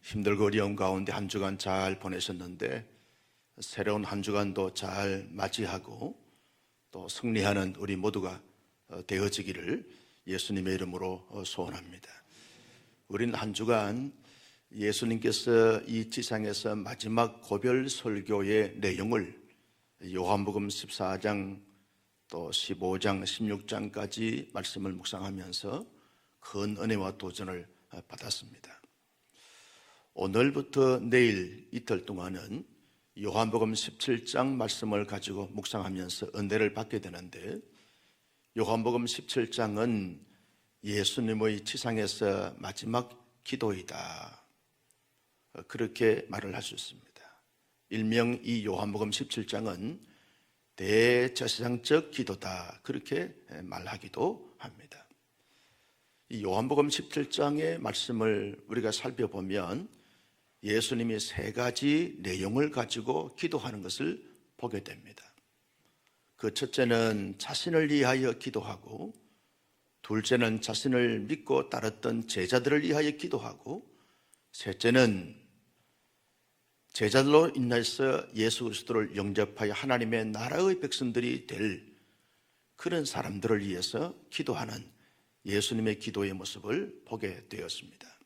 힘들고 어려운 가운데 한 주간 잘 보내셨는데 새로운 한 주간도 잘 맞이하고 또 승리하는 우리 모두가 되어지기를 예수님의 이름으로 소원합니다. 우린 한 주간 예수님께서 이 지상에서 마지막 고별 설교의 내용을 요한복음 14장 또 15장, 16장까지 말씀을 묵상하면서 큰 은혜와 도전을 받았습니다. 오늘부터 내일 이틀 동안은 요한복음 17장 말씀을 가지고 묵상하면서 은혜를 받게 되는데, 요한복음 17장은 예수님의 지상에서 마지막 기도이다, 그렇게 말을 할 수 있습니다. 일명 이 요한복음 17장은 대제사장적 기도다, 그렇게 말하기도 합니다. 이 요한복음 17장의 말씀을 우리가 살펴보면 예수님이 세 가지 내용을 가지고 기도하는 것을 보게 됩니다. 그 첫째는 자신을 위하여 기도하고, 둘째는 자신을 믿고 따랐던 제자들을 위하여 기도하고, 셋째는 제자들로 인해서 예수 그리스도를 영접하여 하나님의 나라의 백성들이 될 그런 사람들을 위해서 기도하는 예수님의 기도의 모습을 보게 되었습니다.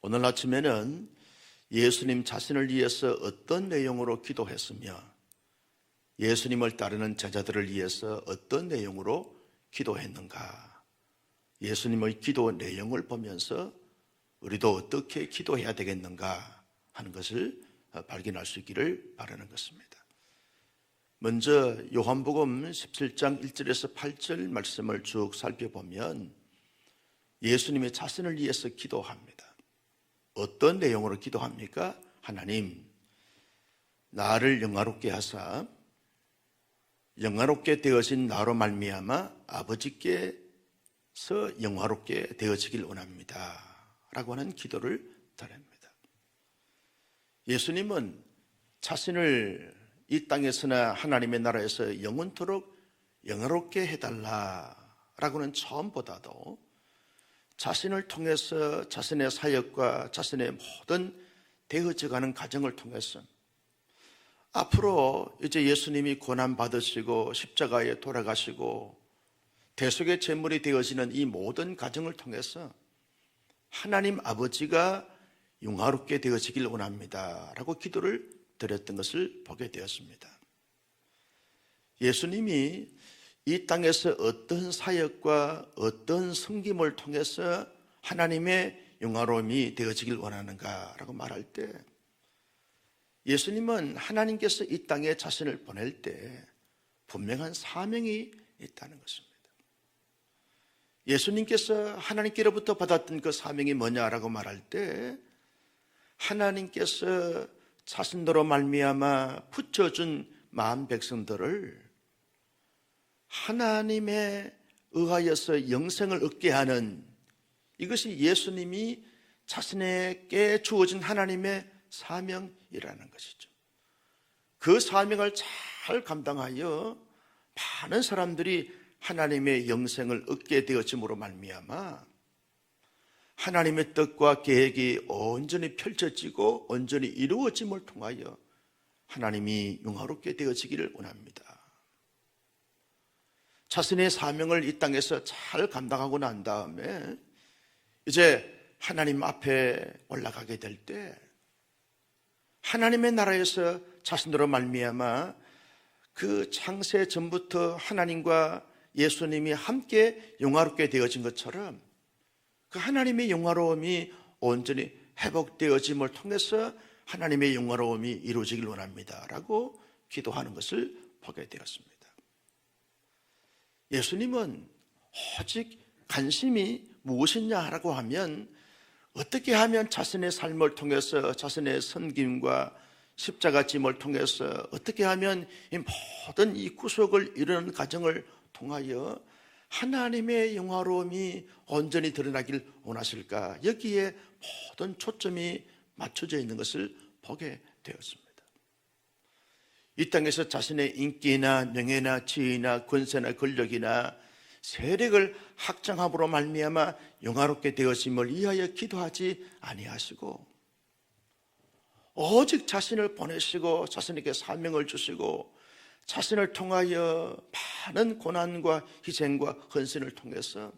오늘 아침에는 예수님 자신을 위해서 어떤 내용으로 기도했으며 예수님을 따르는 제자들을 위해서 어떤 내용으로 기도했는가, 예수님의 기도 내용을 보면서 우리도 어떻게 기도해야 되겠는가 하는 것을 발견할 수 있기를 바라는 것입니다. 먼저 요한복음 17장 1절에서 8절 말씀을 쭉 살펴보면 예수님이 자신을 위해서 기도합니다. 어떤 내용으로 기도합니까? 하나님, 나를 영화롭게 하사 영화롭게 되어진 나로 말미암아 아버지께서 영화롭게 되어지길 원합니다 라고 하는 기도를 드립니다. 예수님은 자신을 이 땅에서나 하나님의 나라에서 영원토록 영화롭게 해달라라고는 처음보다도 자신을 통해서 자신의 사역과 자신의 모든 되어져가는 과정을 통해서 앞으로 이제 예수님이 고난받으시고 십자가에 돌아가시고 대속의 제물이 되어지는 이 모든 과정을 통해서 하나님 아버지가 영화롭게 되어지길 원합니다 라고 기도를 드렸던 것을 보게 되었습니다. 예수님이 이 땅에서 어떤 사역과 어떤 섬김을 통해서 하나님의 영화로움이 되어지길 원하는가 라고 말할 때, 예수님은 하나님께서 이 땅에 자신을 보낼 때 분명한 사명이 있다는 것입니다. 예수님께서 하나님께로부터 받았던 그 사명이 뭐냐라고 말할 때, 하나님께서 자신도로 말미암아 붙여준 마음 백성들을 하나님에 의하여서 영생을 얻게 하는, 이것이 예수님이 자신에게 주어진 하나님의 사명이라는 것이죠. 그 사명을 잘 감당하여 많은 사람들이 하나님의 영생을 얻게 되어짐으로 말미암아 하나님의 뜻과 계획이 온전히 펼쳐지고 온전히 이루어짐을 통하여 하나님이 영화롭게 되어지기를 원합니다. 자신의 사명을 이 땅에서 잘 감당하고 난 다음에 이제 하나님 앞에 올라가게 될 때 하나님의 나라에서 자신으로 말미암아 그 창세 전부터 하나님과 예수님이 함께 영화롭게 되어진 것처럼 그 하나님의 영화로움이 온전히 회복되어짐을 통해서 하나님의 영화로움이 이루어지길 원합니다 라고 기도하는 것을 보게 되었습니다. 예수님은 오직 관심이 무엇이냐라고 하면, 어떻게 하면 자신의 삶을 통해서 자신의 섬김과 십자가 짐을 통해서 어떻게 하면 이 모든 이 구속을 이루는 과정을 통하여 하나님의 영화로움이 온전히 드러나길 원하실까, 여기에 모든 초점이 맞춰져 있는 것을 보게 되었습니다. 이 땅에서 자신의 인기나 명예나 지위나 권세나 권력이나 세력을 확장함으로 말미암아 영화롭게 되어짐을 위하여 기도하지 아니하시고, 오직 자신을 보내시고 자신에게 사명을 주시고 자신을 통하여 많은 고난과 희생과 헌신을 통해서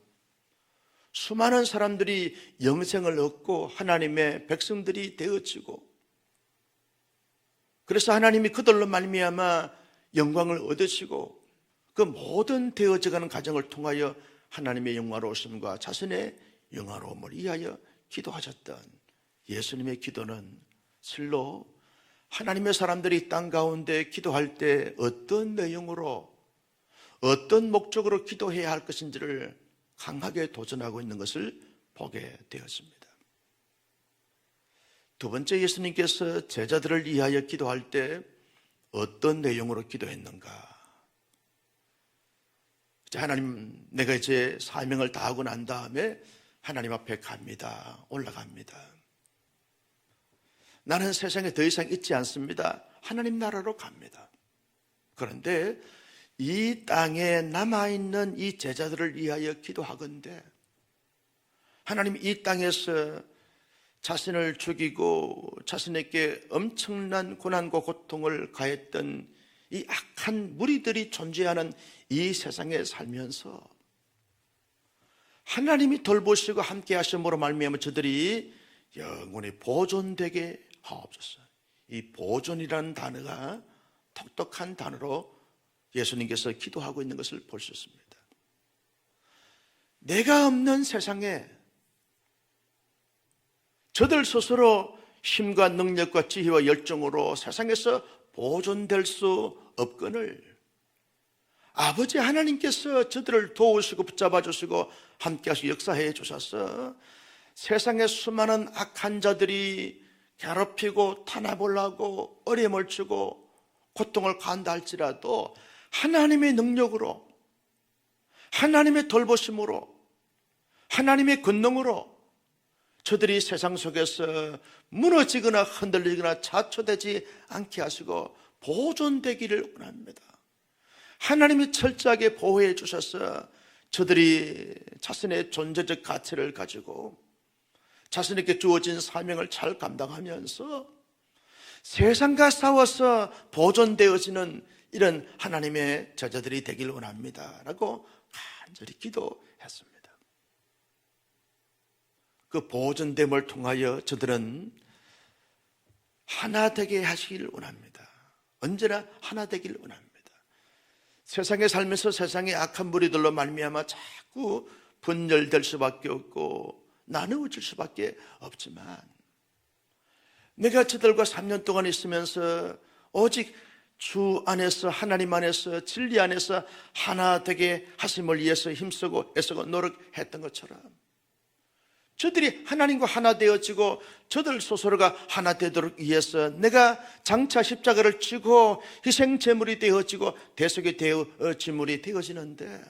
수많은 사람들이 영생을 얻고 하나님의 백성들이 되어지고, 그래서 하나님이 그들로 말미암아 영광을 얻으시고 그 모든 되어져가는 과정을 통하여 하나님의 영광로우심과 자신의 영광로움을 위하여 기도하셨던 예수님의 기도는 실로 하나님의 사람들이 땅 가운데 기도할 때 어떤 내용으로 어떤 목적으로 기도해야 할 것인지를 강하게 도전하고 있는 것을 보게 되었습니다. 두 번째, 예수님께서 제자들을 위하여 기도할 때 어떤 내용으로 기도했는가? 하나님, 내가 이제 사명을 다하고 난 다음에 하나님 앞에 갑니다. 올라갑니다. 나는 세상에 더 이상 있지 않습니다. 하나님 나라로 갑니다. 그런데 이 땅에 남아있는 이 제자들을 위하여 기도하건대 하나님, 이 땅에서 자신을 죽이고 자신에게 엄청난 고난과 고통을 가했던 이 악한 무리들이 존재하는 이 세상에 살면서 하나님이 돌보시고 함께 하심으로 말미암아 저들이 영원히 보존되게 하옵소서. 이 보존이라는 단어가 독특한 단어로 예수님께서 기도하고 있는 것을 볼 수 있습니다. 내가 없는 세상에 저들 스스로 힘과 능력과 지혜와 열정으로 세상에서 보존될 수 없거늘 아버지 하나님께서 저들을 도우시고 붙잡아 주시고 함께 하시고 역사해 주셔서 세상의 수많은 악한 자들이 괴롭히고 탄압을 하고 어려움을 주고 고통을 가한다 할지라도 하나님의 능력으로, 하나님의 돌보심으로, 하나님의 권능으로 저들이 세상 속에서 무너지거나 흔들리거나 자초되지 않게 하시고 보존되기를 원합니다. 하나님이 철저하게 보호해 주셔서 저들이 자신의 존재적 가치를 가지고 자신에게 주어진 사명을 잘 감당하면서 세상과 싸워서 보존되어지는 이런 하나님의 제자들이 되길 원합니다 라고 간절히 기도했습니다. 그 보존됨을 통하여 저들은 하나 되게 하시기를 원합니다. 언제나 하나 되기를 원합니다. 세상에 살면서 세상의 악한 무리들로 말미암아 자꾸 분열될 수밖에 없고 나누어질 수밖에 없지만 내가 저들과 3년 동안 있으면서 오직 주 안에서, 하나님 안에서, 진리 안에서 하나 되게 하심을 위해서 힘쓰고 애쓰고 노력했던 것처럼 저들이 하나님과 하나 되어지고 저들 스스로가 하나 되도록 위해서 내가 장차 십자가를 지고 희생 제물이 되어지고 대속의 제물이 되어지는데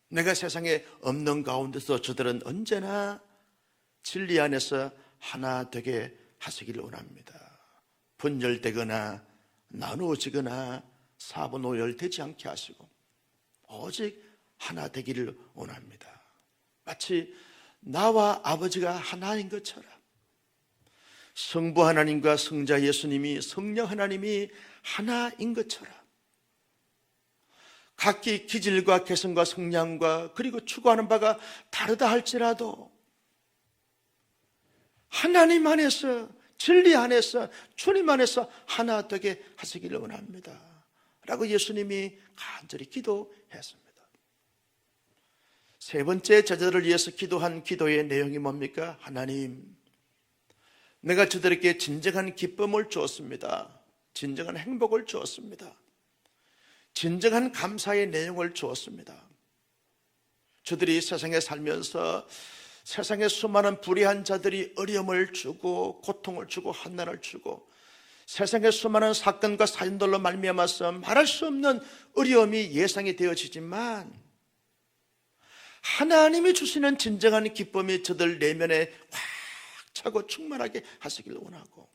내가 세상에 없는 가운데서 저들은 언제나 진리 안에서 하나 되게 하시기를 원합니다. 분열되거나 나누어지거나 사분오열되지 않게 하시고 오직 하나 되기를 원합니다. 마치 나와 아버지가 하나인 것처럼 성부 하나님과 성자 예수님이, 성령 하나님이 하나인 것처럼 각기 기질과 개성과 성량과 그리고 추구하는 바가 다르다 할지라도 하나님 안에서, 진리 안에서, 주님 안에서 하나 되게 하시기를 원합니다 라고 예수님이 간절히 기도했습니다. 세 번째, 제자들을 위해서 기도한 기도의 내용이 뭡니까? 하나님, 내가 저들에게 진정한 기쁨을 주었습니다. 진정한 행복을 주었습니다. 진정한 감사의 내용을 주었습니다. 저들이 세상에 살면서 세상의 수많은 불의한 자들이 어려움을 주고 고통을 주고 환난을 주고 세상의 수많은 사건과 사연들로 말미암아서 말할 수 없는 어려움이 예상이 되어지지만 하나님이 주시는 진정한 기쁨이 저들 내면에 확 차고 충만하게 하시길 원하고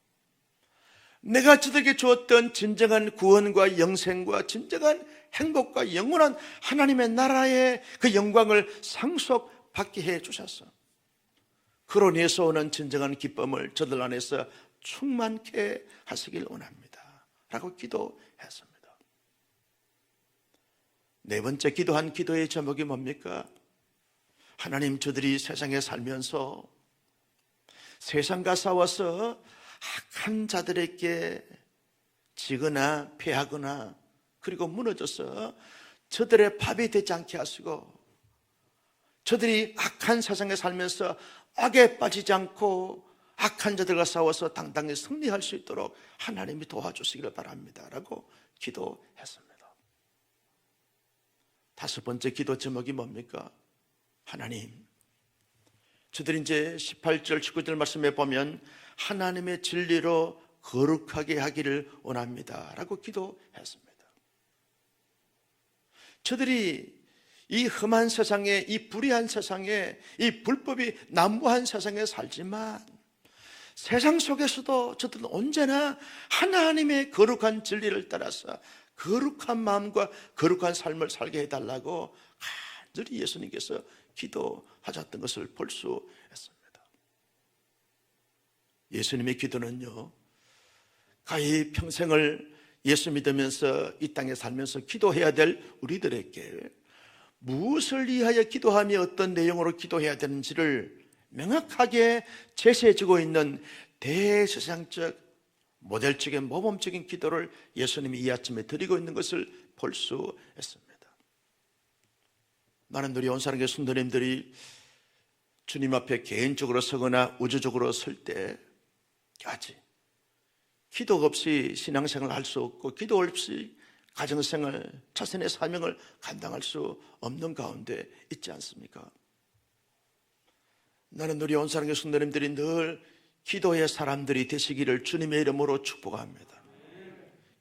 내가 저들에게 주었던 진정한 구원과 영생과 진정한 행복과 영원한 하나님의 나라의 그 영광을 상속받게 해 주셔서 그로 인해서 오는 진정한 기쁨을 저들 안에서 충만케 하시길 원합니다 라고 기도했습니다. 네 번째 기도한 기도의 제목이 뭡니까? 하나님, 저들이 세상에 살면서 세상과 싸워서 악한 자들에게 지거나 패하거나 그리고 무너져서 저들의 밥이 되지 않게 하시고, 저들이 악한 세상에 살면서 악에 빠지지 않고 악한 자들과 싸워서 당당히 승리할 수 있도록 하나님이 도와주시기를 바랍니다 라고 기도했습니다. 다섯 번째 기도 제목이 뭡니까? 하나님, 저들이 이제 18절 19절 말씀에 보면 하나님의 진리로 거룩하게 하기를 원합니다 라고 기도했습니다. 저들이 이 험한 세상에, 이 불의한 세상에, 이 불법이 난무한 세상에 살지만 세상 속에서도 저들은 언제나 하나님의 거룩한 진리를 따라서 거룩한 마음과 거룩한 삶을 살게 해달라고 간절히 예수님께서 기도하셨던 것을 볼 수 있습니다. 예수님의 기도는요, 가히 평생을 예수 믿으면서 이 땅에 살면서 기도해야 될 우리들에게 무엇을 위하여 기도하며 어떤 내용으로 기도해야 되는지를 명확하게 제시해주고 있는 대세상적 모델적인 모범적인 기도를 예수님이 이 아침에 드리고 있는 것을 볼 수 있습니다. 많은 우리 온사랑교회 성도님들이 주님 앞에 개인적으로 서거나 우주적으로 설 때까지 기도 없이 신앙생활을 할 수 없고 기도 없이 가정생활, 자신의 사명을 감당할 수 없는 가운데 있지 않습니까? 나는 우리 온사랑교회 성도님들이 늘 기도의 사람들이 되시기를 주님의 이름으로 축복합니다.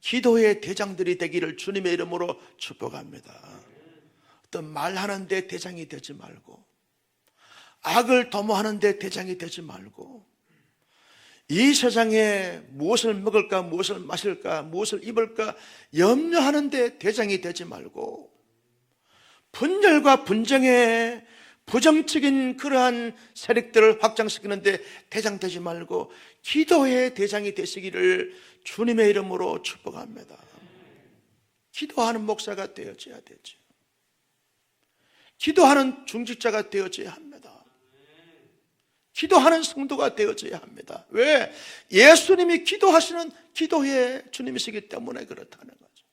기도의 대장들이 되기를 주님의 이름으로 축복합니다. 어떤 말하는데 대장이 되지 말고, 악을 도모하는데 대장이 되지 말고, 이 세상에 무엇을 먹을까, 무엇을 마실까, 무엇을 입을까 염려하는데 대장이 되지 말고, 분열과 분쟁에 부정적인 그러한 세력들을 확장시키는데 대장되지 말고 기도의 대장이 되시기를 주님의 이름으로 축복합니다. 기도하는 목사가 되어져야 되죠. 기도하는 중직자가 되어져야 합니다. 기도하는 성도가 되어져야 합니다. 왜? 예수님이 기도하시는 기도의 주님이시기 때문에 그렇다는 거죠.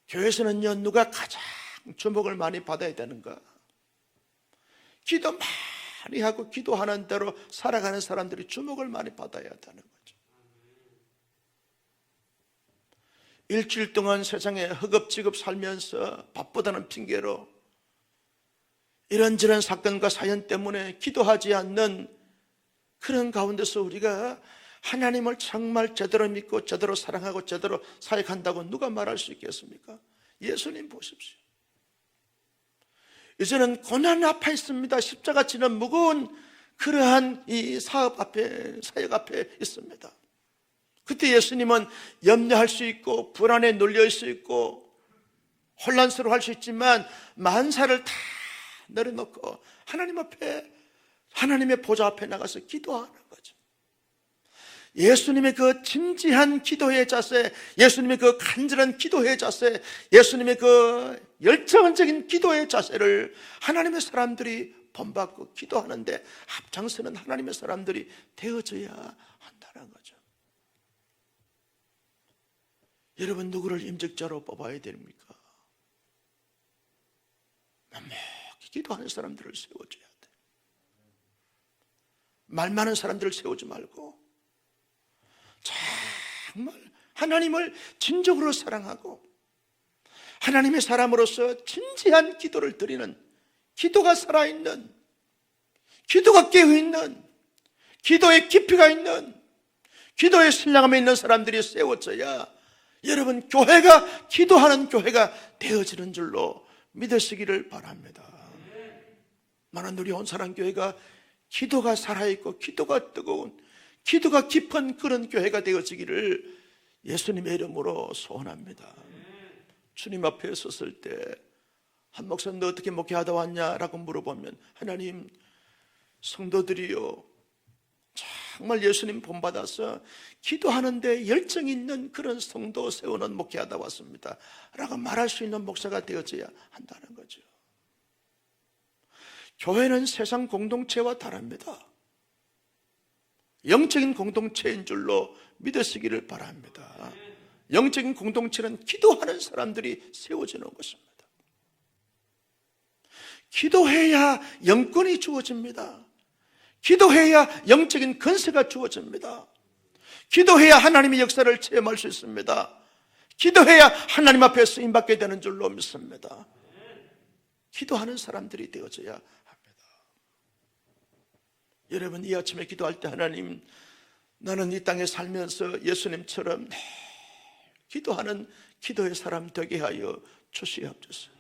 교회에서는요, 누가 가장 주목을 많이 받아야 되는가? 기도 많이 하고 기도하는 대로 살아가는 사람들이 주목을 많이 받아야 되는 거죠. 일주일 동안 세상에 허겁지겁 살면서 바쁘다는 핑계로 이런저런 사건과 사연 때문에 기도하지 않는 그런 가운데서 우리가 하나님을 정말 제대로 믿고 제대로 사랑하고 제대로 사역한다고 누가 말할 수 있겠습니까? 예수님 보십시오. 이제는 고난 앞에 있습니다. 십자가 지는 무거운 그러한 이 사업 앞에, 사역 앞에 있습니다. 그때 예수님은 염려할 수 있고 불안에 눌릴 수 있고 혼란스러워할 수 있지만 만사를 다 내려놓고 하나님 앞에, 하나님의 보좌 앞에 나가서 기도하는 거죠. 예수님의 그 진지한 기도의 자세, 예수님의 그 간절한 기도의 자세, 예수님의 그 열정적인 기도의 자세를 하나님의 사람들이 본받고 기도하는데 앞장서는 하나님의 사람들이 되어져야 한다는 거죠. 여러분, 누구를 임직자로 뽑아야 됩니까? 묵묵히 기도하는 사람들을 세워줘야 돼. 말 많은 사람들을 세우지 말고 정말 하나님을 진정으로 사랑하고 하나님의 사람으로서 진지한 기도를 드리는, 기도가 살아있는, 기도가 깨어있는, 기도의 깊이가 있는, 기도의 신령함에 있는 사람들이 세워져야 여러분, 교회가 기도하는 교회가 되어지는 줄로 믿으시기를 바랍니다. 많은 우리 온사랑교회가 기도가 살아있고 기도가 뜨거운, 기도가 깊은 그런 교회가 되어지기를 예수님의 이름으로 소원합니다. 주님 앞에 섰을 때 한 목사님, 너 어떻게 목회하다 왔냐? 라고 물어보면 하나님, 성도들이요 정말 예수님 본받아서 기도하는데 열정 있는 그런 성도 세우는 목회하다 왔습니다 라고 말할 수 있는 목사가 되어져야 한다는 거죠. 교회는 세상 공동체와 다릅니다. 영적인 공동체인 줄로 믿으시기를 바랍니다. 영적인 공동체는 기도하는 사람들이 세워지는 것입니다. 기도해야 영권이 주어집니다. 기도해야 영적인 건세가 주어집니다. 기도해야 하나님의 역사를 체험할 수 있습니다. 기도해야 하나님 앞에 쓰임받게 되는 줄로 믿습니다. 기도하는 사람들이 되어져야 합니다. 여러분, 이 아침에 기도할 때 하나님, 나는 이 땅에 살면서 예수님처럼 기도하는 기도의 사람 되게 하여 주시옵소서.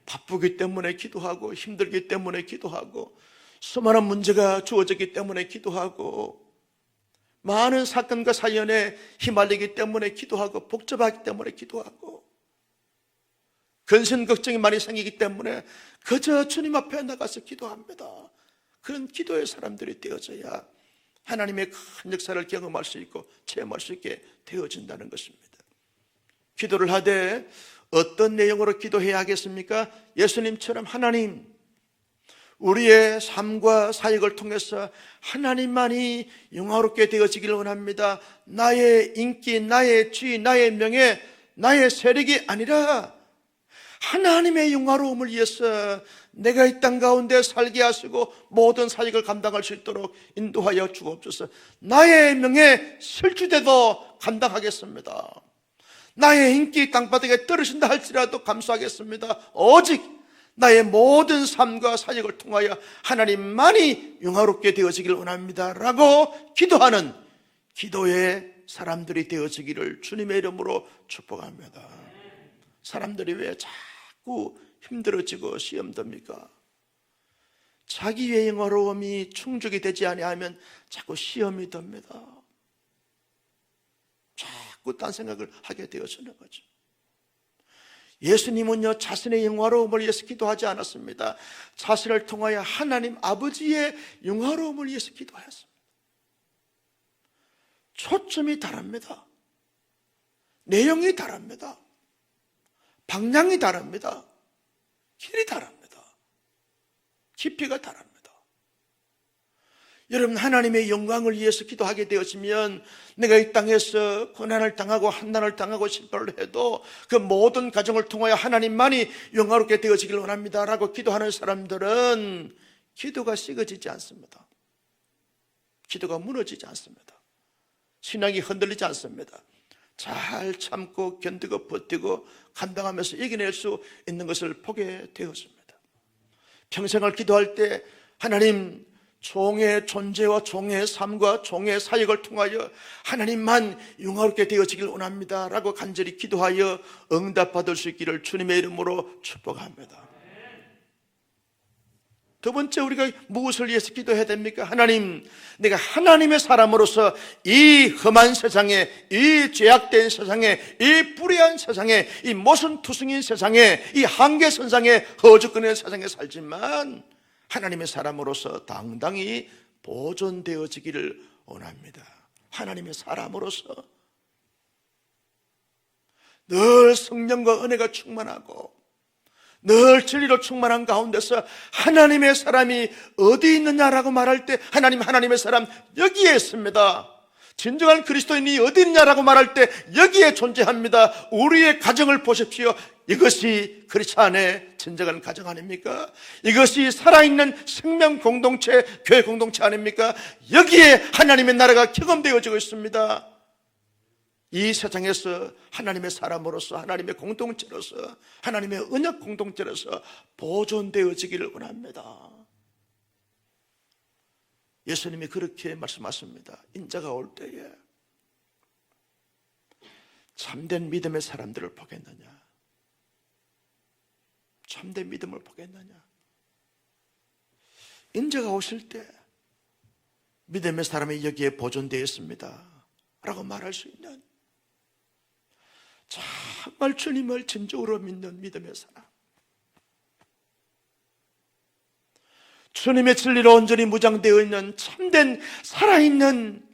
바쁘기 때문에 기도하고 힘들기 때문에 기도하고 수많은 문제가 주어졌기 때문에 기도하고 많은 사건과 사연에 휘말리기 때문에 기도하고 복잡하기 때문에 기도하고 근심 걱정이 많이 생기기 때문에 그저 주님 앞에 나가서 기도합니다. 그런 기도의 사람들이 되어져야 하나님의 큰 역사를 경험할 수 있고 체험할 수 있게 되어진다는 것입니다. 기도를 하되 어떤 내용으로 기도해야 하겠습니까? 예수님처럼 하나님, 우리의 삶과 사역을 통해서 하나님만이 영화롭게 되어지기를 원합니다. 나의 인기, 나의 지위, 나의 명예, 나의 세력이 아니라 하나님의 영화로움을 위해서 내가 이 땅 가운데 살게 하시고 모든 사역을 감당할 수 있도록 인도하여 주옵소서. 나의 명예 실추돼도 감당하겠습니다. 나의 인기 땅바닥에 떨어진다 할지라도 감수하겠습니다. 오직 나의 모든 삶과 사역을 통하여 하나님만이 영화롭게 되어지기를 원합니다 라고 기도하는 기도의 사람들이 되어지기를 주님의 이름으로 축복합니다. 사람들이 왜 자꾸 힘들어지고 시험듭니까? 자기의 영화로움이 충족이 되지 아니하면 자꾸 시험이 듭니다. 자꾸 딴 생각을 하게 되어지는 거죠. 예수님은요, 자신의 영화로움을 위해서 기도하지 않았습니다. 자신을 통하여 하나님 아버지의 영화로움을 위해서 기도하였습니다. 초점이 다릅니다. 내용이 다릅니다. 방향이 다릅니다. 길이 다릅니다. 깊이가 다릅니다. 여러분, 하나님의 영광을 위해서 기도하게 되었으면 내가 이 땅에서 고난을 당하고 한난을 당하고 실패를 해도 그 모든 과정을 통하여 하나님만이 영광롭게 되어지길 원합니다 라고 기도하는 사람들은 기도가 식어지지 않습니다. 기도가 무너지지 않습니다. 신앙이 흔들리지 않습니다. 잘 참고 견디고 버티고 감당하면서 이겨낼 수 있는 것을 보게 되었습니다. 평생을 기도할 때 하나님, 종의 존재와 종의 삶과 종의 사역을 통하여 하나님만 영화롭게 되어지길 원합니다 라고 간절히 기도하여 응답받을 수 있기를 주님의 이름으로 축복합니다. 두 번째, 우리가 무엇을 위해서 기도해야 됩니까? 하나님, 내가 하나님의 사람으로서 이 험한 세상에, 이 죄악된 세상에, 이 불의한 세상에, 이 모순투성인 세상에, 이 한계선상에, 허죽거리는 세상에 살지만 하나님의 사람으로서 당당히 보존되어지기를 원합니다. 하나님의 사람으로서 늘 성령과 은혜가 충만하고 늘 진리로 충만한 가운데서 하나님의 사람이 어디 있느냐라고 말할 때 하나님의 사람 여기에 있습니다. 진정한 그리스도인이 어디 있느냐라고 말할 때 여기에 존재합니다. 우리의 가정을 보십시오. 이것이 크리스찬의 진정한 가정 아닙니까? 이것이 살아있는 생명 공동체, 교회 공동체 아닙니까? 여기에 하나님의 나라가 경험되어지고 있습니다. 이 세상에서 하나님의 사람으로서, 하나님의 공동체로서, 하나님의 언약 공동체로서 보존되어지기를 원합니다. 예수님이 그렇게 말씀하십니다. 인자가 올 때에 참된 믿음의 사람들을 보겠느냐? 참된 믿음을 보겠느냐? 인자가 오실 때 믿음의 사람이 여기에 보존되어 있습니다 라고 말할 수 있는 정말 주님을 진정으로 믿는 믿음의 사람, 주님의 진리로 온전히 무장되어 있는 참된 살아있는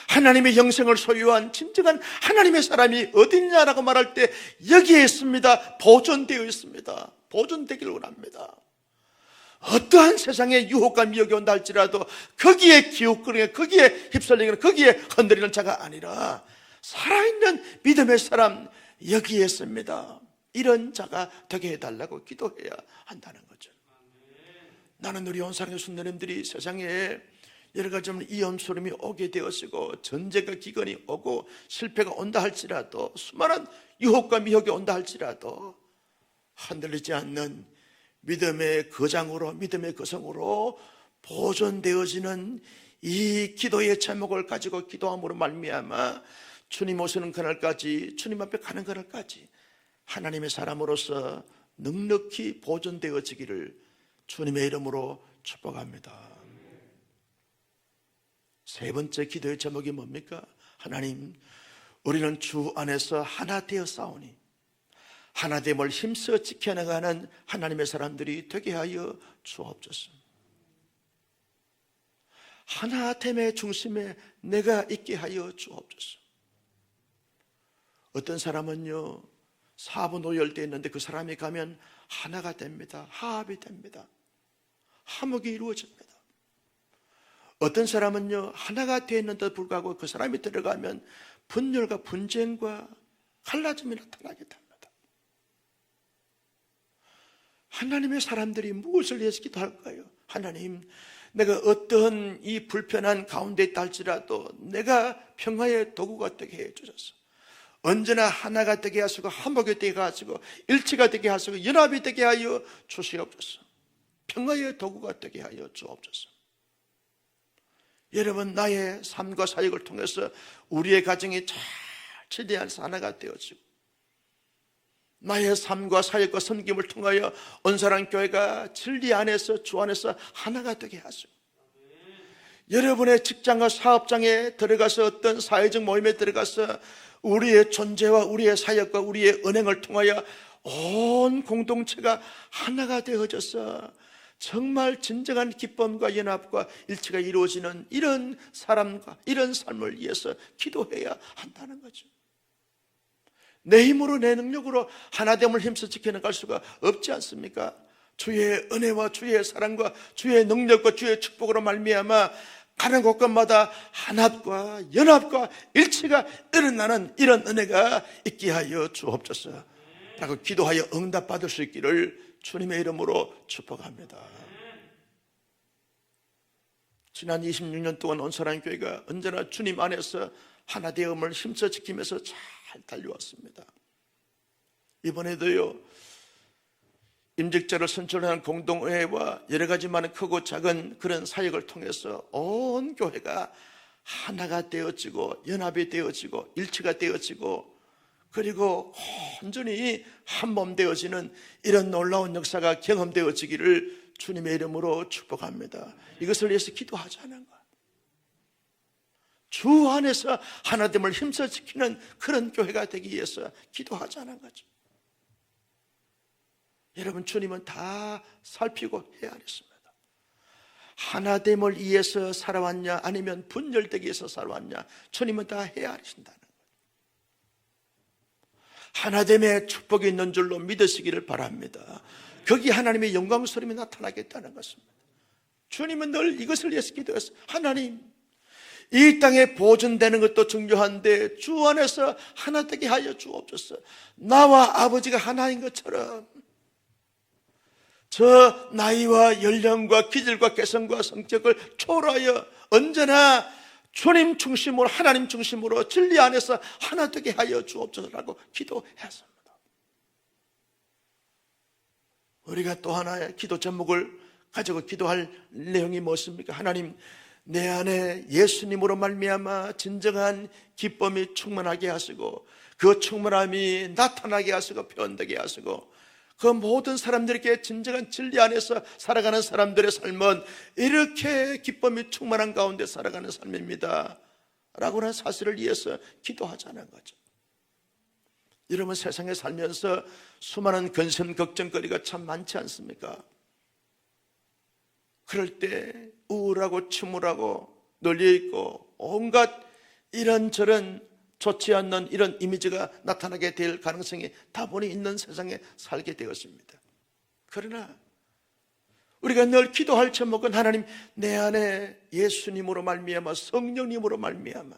하나님의 영생을 소유한 진정한 하나님의 사람이 어딨냐라고 말할 때 여기에 있습니다. 보존되어 있습니다. 보존되기를 원합니다. 어떠한 세상의 유혹과 미혹이 온다 할지라도 거기에 기웃거리는, 거기에 휩쓸리는, 거기에 흔들리는 자가 아니라 살아있는 믿음의 사람 여기에 있습니다. 이런 자가 되게 해달라고 기도해야 한다는 거죠. 나는 우리 온사랑의 순례님들이 세상에 여러 가지 위험스러움이 오게 되었고 전쟁과 기근이 오고 실패가 온다 할지라도 수많은 유혹과 미혹이 온다 할지라도 흔들리지 않는 믿음의 거장으로, 믿음의 거성으로 보존되어지는 이 기도의 제목을 가지고 기도함으로 말미암아 주님 오시는 그날까지, 주님 앞에 가는 그날까지 하나님의 사람으로서 넉넉히 보존되어지기를 주님의 이름으로 축복합니다. 세 번째 기도의 제목이 뭡니까? 하나님, 우리는 주 안에서 하나 되어 싸우니 하나됨을 힘써 지켜나가는 하나님의 사람들이 되게 하여 주옵소서. 하나됨의 중심에 내가 있게 하여 주옵소서. 어떤 사람은요, 사부 노열되어 있는데 그 사람이 가면 하나가 됩니다. 화합이 됩니다. 화목이 이루어집니다. 어떤 사람은요, 하나가 되어 있는데도 불구하고 그 사람이 들어가면 분열과 분쟁과 갈라짐이 나타나게 됩니다. 하나님의 사람들이 무엇을 위해서 기도할까요? 하나님, 내가 어떤 이 불편한 가운데 있다 할지라도 내가 평화의 도구가 되게 해 주셔서 언제나 하나가 되게 하시고 화목이 되게 하시고 일치가 되게 하시고 연합이 되게 하여 주시옵소서. 평화의 도구가 되게 하여 주옵소서. 여러분, 나의 삶과 사역을 통해서 우리의 가정이 잘 최대한서 하나가 되어지고 나의 삶과 사역과 섬김을 통하여 온사랑교회가 진리 안에서 주 안에서 하나가 되게 하시고 여러분의 직장과 사업장에 들어가서 어떤 사회적 모임에 들어가서 우리의 존재와 우리의 사역과 우리의 은행을 통하여 온 공동체가 하나가 되어져서 정말 진정한 기쁨과 연합과 일치가 이루어지는 이런 사람과 이런 삶을 위해서 기도해야 한다는 거죠. 내 힘으로 내 능력으로 하나됨을 힘써 지켜나갈 수가 없지 않습니까? 주의 은혜와 주의 사랑과 주의 능력과 주의 축복으로 말미암아 가는 곳곳마다 하나과 연합과 일치가 일어나는 이런 은혜가 있게 하여 주옵소서 라고 기도하여 응답받을 수 있기를 주님의 이름으로 축복합니다. 지난 26년 동안 온사랑교회가 언제나 주님 안에서 하나됨을 힘써 지키면서 잘 달려왔습니다. 이번에도요, 임직자를 선출하는 공동회와 여러 가지 많은 크고 작은 그런 사역을 통해서 온 교회가 하나가 되어지고 연합이 되어지고 일치가 되어지고 그리고 온전히 한 몸 되어지는 이런 놀라운 역사가 경험되어지기를 주님의 이름으로 축복합니다. 이것을 위해서 기도하자는 거예요. 주 안에서 하나됨을 힘써 지키는 그런 교회가 되기 위해서 기도하자는 거죠. 여러분, 주님은 다 살피고 헤아렸습니다. 하나됨을 위해서 살아왔냐 아니면 분열되기 위해서 살아왔냐, 주님은 다 헤아리신다는 거예요. 하나됨의 축복이 있는 줄로 믿으시기를 바랍니다. 거기 하나님의 영광스러움이 나타나겠다는 것입니다. 주님은 늘 이것을 위해서 기도했어요. 하나님, 이 땅에 보존되는 것도 중요한데 주 안에서 하나 되게 하여 주옵소서. 나와 아버지가 하나인 것처럼 저 나이와 연령과 기질과 개성과 성격을 초월하여 언제나 주님 중심으로, 하나님 중심으로 진리 안에서 하나 되게 하여 주옵소서라고 기도했습니다. 우리가 또 하나의 기도 제목을 가지고 기도할 내용이 무엇입니까? 하나님, 내 안에 예수님으로 말미암아 진정한 기쁨이 충만하게 하시고 그 충만함이 나타나게 하시고 표현되게 하시고 그 모든 사람들에게 진정한 진리 안에서 살아가는 사람들의 삶은 이렇게 기쁨이 충만한 가운데 살아가는 삶입니다 라고 하는 사실을 위해서 기도하자는 거죠. 여러분, 세상에 살면서 수많은 근심 걱정거리가 참 많지 않습니까? 그럴 때 우울하고 침울하고 널려있고 온갖 이런저런 좋지 않는 이런 이미지가 나타나게 될 가능성이 다분히 있는 세상에 살게 되었습니다. 그러나 우리가 늘 기도할 제목은 하나님, 내 안에 예수님으로 말미암아, 성령님으로 말미암아,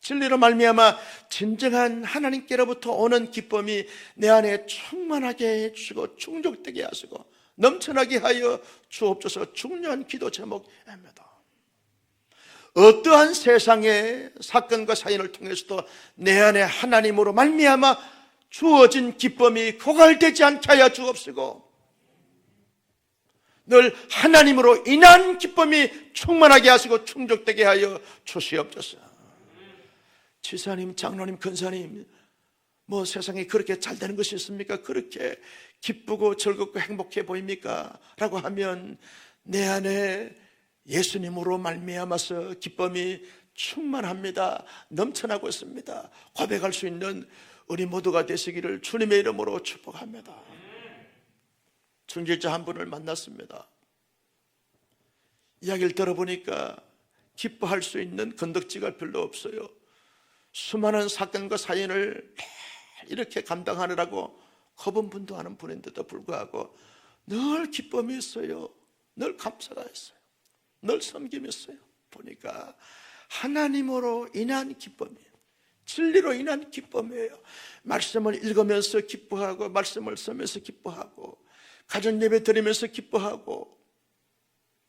진리로 말미암아 진정한 하나님께로부터 오는 기쁨이 내 안에 충만하게 해주시고 충족되게 하시고 넘쳐나게 하여 주옵소서. 중요한 기도 제목입니다. 어떠한 세상의 사건과 사연을 통해서도 내 안에 하나님으로 말미암아 주어진 기쁨이 고갈되지 않게 하여 주옵시고, 늘 하나님으로 인한 기쁨이 충만하게 하시고 충족되게 하여 주시옵소서. 지사님, 장로님, 근사님, 뭐 세상에 그렇게 잘 되는 것이 있습니까? 그렇게 기쁘고 즐겁고 행복해 보입니까? 라고 하면 내 안에 예수님으로 말미암아서 기쁨이 충만합니다. 넘쳐나고 있습니다. 고백할 수 있는 우리 모두가 되시기를 주님의 이름으로 축복합니다. 중직자 한 분을 만났습니다. 이야기를 들어보니까 기뻐할 수 있는 건덕지가 별로 없어요. 수많은 사건과 사연을 이렇게 감당하느라고 겁은 분도 하는 분인데도 불구하고 늘 기쁨이 있어요. 늘 감사가 있어요. 늘 섬김이 있어요. 보니까 하나님으로 인한 기쁨이에요. 진리로 인한 기쁨이에요. 말씀을 읽으면서 기뻐하고, 말씀을 쓰면서 기뻐하고, 가정 예배 드리면서 기뻐하고,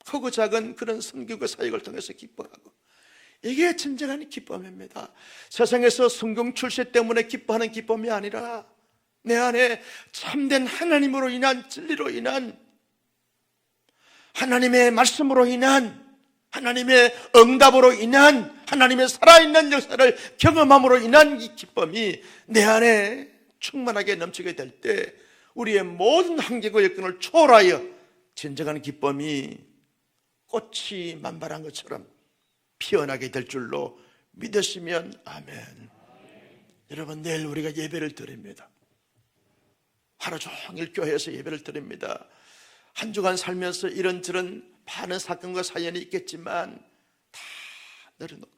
크고 작은 그런 섬기고 사역을 통해서 기뻐하고, 이게 진정한 기쁨입니다. 세상에서 성경 출세 때문에 기뻐하는 기쁨이 아니라 내 안에 참된 하나님으로 인한, 진리로 인한, 하나님의 말씀으로 인한, 하나님의 응답으로 인한, 하나님의 살아있는 역사를 경험함으로 인한 이 기쁨이 내 안에 충만하게 넘치게 될 때 우리의 모든 한계와 여건을 초월하여 진정한 기쁨이 꽃이 만발한 것처럼 피어나게 될 줄로 믿으시면 아멘. 여러분, 내일 우리가 예배를 드립니다. 하루 종일 교회에서 예배를 드립니다. 한 주간 살면서 이런저런 많은 사건과 사연이 있겠지만 다 내려놓고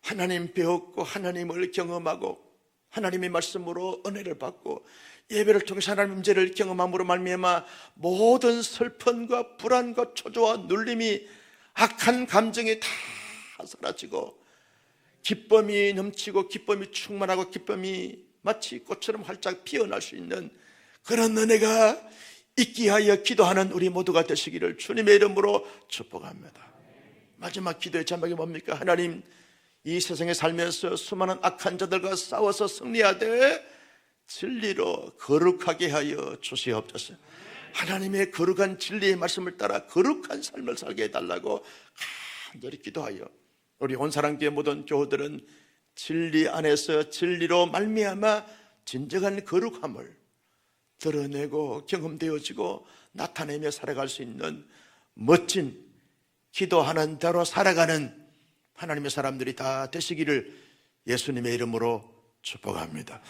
하나님 배웠고 하나님을 경험하고 하나님의 말씀으로 은혜를 받고 예배를 통해서 하나님의 임재를 경험함으로 말미암아 모든 슬픔과 불안과 초조와 눌림이, 악한 감정이 다 사라지고 기쁨이 넘치고 기쁨이 충만하고 기쁨이 마치 꽃처럼 활짝 피어날 수 있는 그런 은혜가 있게 하여 기도하는 우리 모두가 되시기를 주님의 이름으로 축복합니다. 마지막 기도의 제목이 뭡니까? 하나님, 이 세상에 살면서 수많은 악한 자들과 싸워서 승리하되 진리로 거룩하게 하여 주시옵소서. 하나님의 거룩한 진리의 말씀을 따라 거룩한 삶을 살게 해달라고 간절히 기도하여 우리 온사랑교회 모든 교우들은 진리 안에서 진리로 말미암아 진정한 거룩함을 드러내고 경험되어지고 나타내며 살아갈 수 있는 멋진, 기도하는 대로 살아가는 하나님의 사람들이 다 되시기를 예수님의 이름으로 축복합니다.